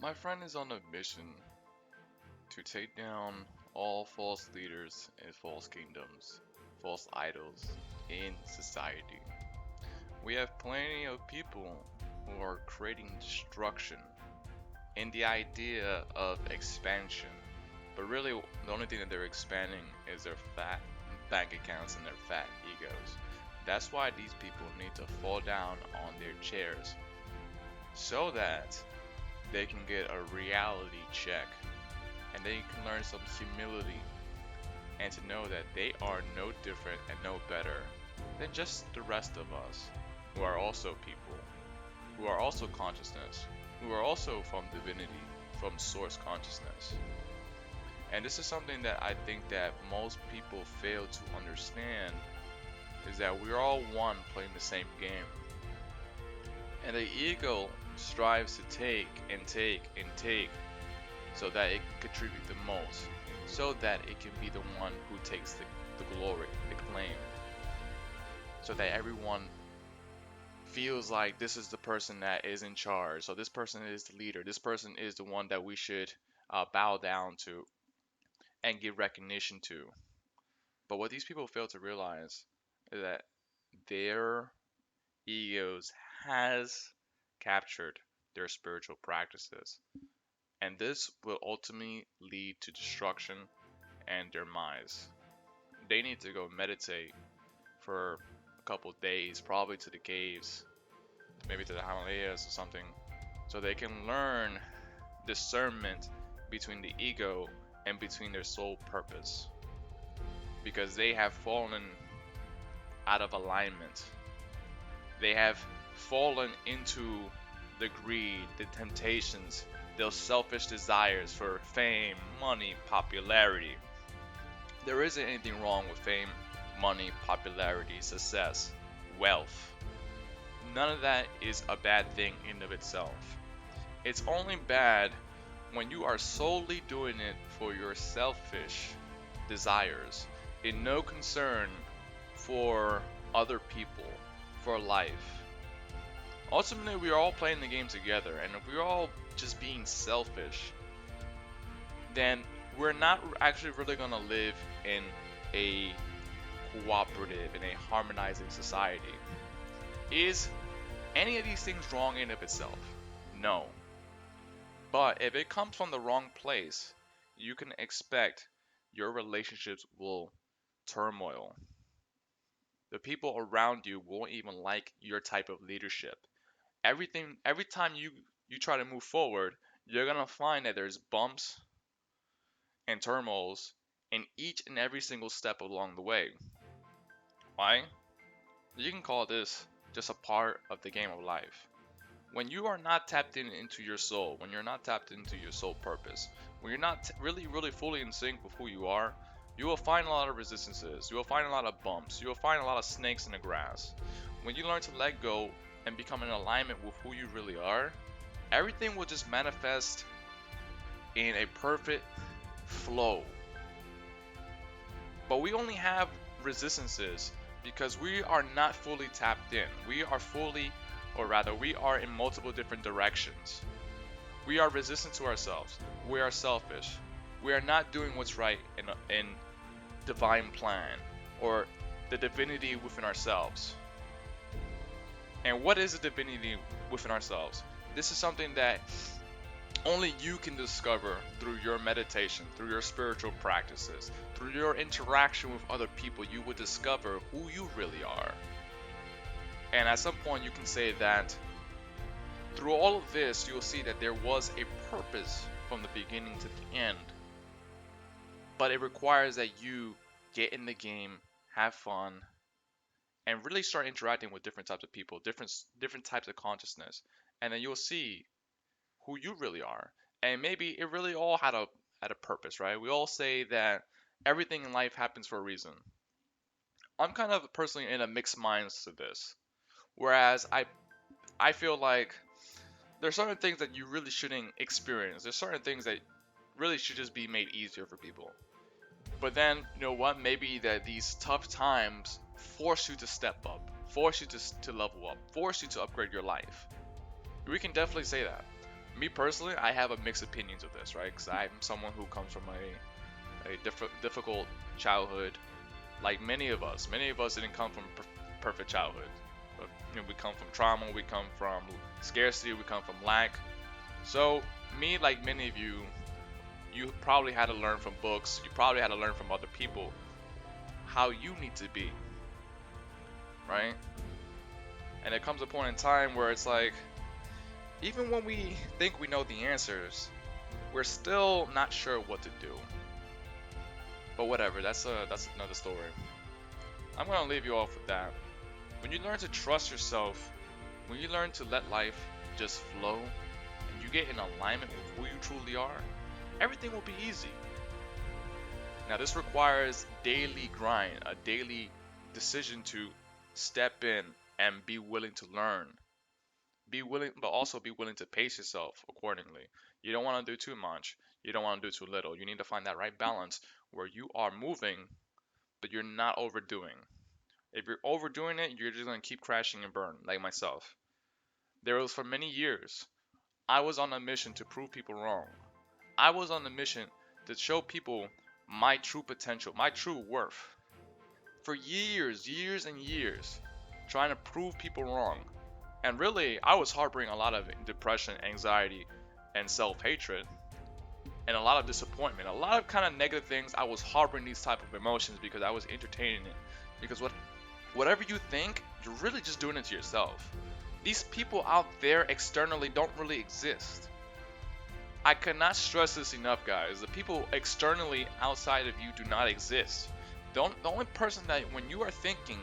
My friend is on a mission to take down all false leaders and false kingdoms, false idols in society. We have plenty of people who are creating destruction in the idea of expansion, but really the only thing that they're expanding is their fat bank accounts and their fat egos. That's why these people need to fall down on their chairs so that they can get a reality check and they can learn some humility and to know that they are no different and no better than just the rest of us who are also people, who are also consciousness, who are also from divinity, from source consciousness. And this is something that I think that most people fail to understand is that we're all one playing the same game. And the ego strives to take and take and take so that it can contribute the most, so that it can be the one who takes the glory, the claim, so that everyone feels like this is the person that is in charge, so this person is the leader, this person is the one that we should bow down to and give recognition to. But what these people fail to realize is that their egos has captured their spiritual practices, and this will ultimately lead to destruction and demise. They need to go meditate for a couple days, probably to the caves, maybe to the Himalayas or something, so they can learn discernment between the ego and between their soul purpose, because they have fallen out of alignment. They have fallen into the greed, the temptations, those selfish desires for fame, money, popularity. There isn't anything wrong with fame, money, popularity, success, wealth. None of that is a bad thing in of itself. It's only bad when you are solely doing it for your selfish desires, in no concern for other people, for life. Ultimately, we are all playing the game together, and if we're all just being selfish, then we're not actually really going to live in a cooperative, in a harmonizing society. Is any of these things wrong in of itself? No. But if it comes from the wrong place, you can expect your relationships will turmoil. The people around you won't even like your type of leadership. Every time you try to move forward, you're gonna find that there's bumps and turmoils in each and every single step along the way. Why? You can call this just a part of the game of life. When you are not tapped into your soul, when you're not tapped into your soul purpose, when you're not really fully in sync with who you are, you will find a lot of resistances. You will find a lot of bumps. You will find a lot of snakes in the grass. When you learn to let go and become in alignment with who you really are, everything will just manifest in a perfect flow. But we only have resistances because we are not fully tapped in. We are fully, or rather, we are in multiple different directions. We are resistant to ourselves. We are selfish. We are not doing what's right in divine plan or the divinity within ourselves. And what is the divinity within ourselves? This is something that only you can discover through your meditation, through your spiritual practices, through your interaction with other people. You will discover who you really are. And at some point you can say that through all of this, you'll see that there was a purpose from the beginning to the end. But it requires that you get in the game, have fun, and really start interacting with different types of people, different types of consciousness. And then you'll see who you really are. And maybe it really all had a purpose, right? We all say that everything in life happens for a reason. I'm kind of personally in a mixed minds to this. Whereas I feel like there's certain things that you really shouldn't experience. There's certain things that really should just be made easier for people. But then, you know what? Maybe that these tough times force you to step up, force you to level up, force you to upgrade your life. We can definitely say that. Me personally, I have a mixed opinions of this, right? Because I'm someone who comes from a difficult childhood, like many of us didn't come from perfect childhood. But, we come from trauma, we come from scarcity, we come from lack. So me, like many of you probably had to learn from books, you probably had to learn from other people how you need to be, right? And it comes a point in time where it's like, even when we think we know the answers, we're still not sure what to do. But whatever, that's another story. I'm gonna leave you off with that. When you learn to trust yourself, when you learn to let life just flow, and you get in alignment with who you truly are, everything will be easy. Now, this requires daily grind, a daily decision to step in and be willing to learn. Be willing, but also be willing to pace yourself accordingly. You don't want to do too much. You don't want to do too little. You need to find that right balance where you are moving, but you're not overdoing. If you're overdoing it, you're just going to keep crashing and burn, like myself. There was for many years, I was on a mission to prove people wrong. I was on a mission to show people my true potential, my true worth. For years, years and years, trying to prove people wrong. And really, I was harboring a lot of depression, anxiety, and self-hatred, and a lot of disappointment, a lot of kind of negative things. I was harboring these type of emotions because I was entertaining it. Because whatever you think, you're really just doing it to yourself. These people out there externally don't really exist. I cannot stress this enough, guys. The people externally outside of you do not exist. The only person that when you are thinking,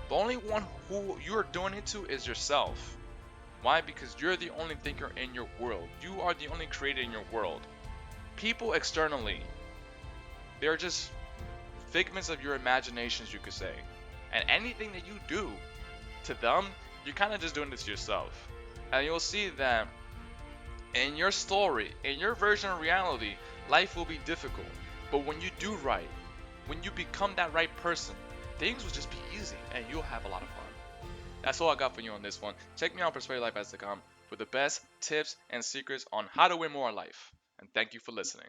the only one who you're doing it to is yourself. Why? Because you're the only thinker in your world. You are the only creator in your world. People externally, they're just figments of your imaginations, you could say. And anything that you do to them, you're kind of just doing this to yourself. And you'll see that in your story, in your version of reality, life will be difficult. But when you do right, when you become that right person, things will just be easy and you'll have a lot of fun. That's all I got for you on this one. Check me out on PersuadeLifeAs.com for the best tips and secrets on how to win more in life. And thank you for listening.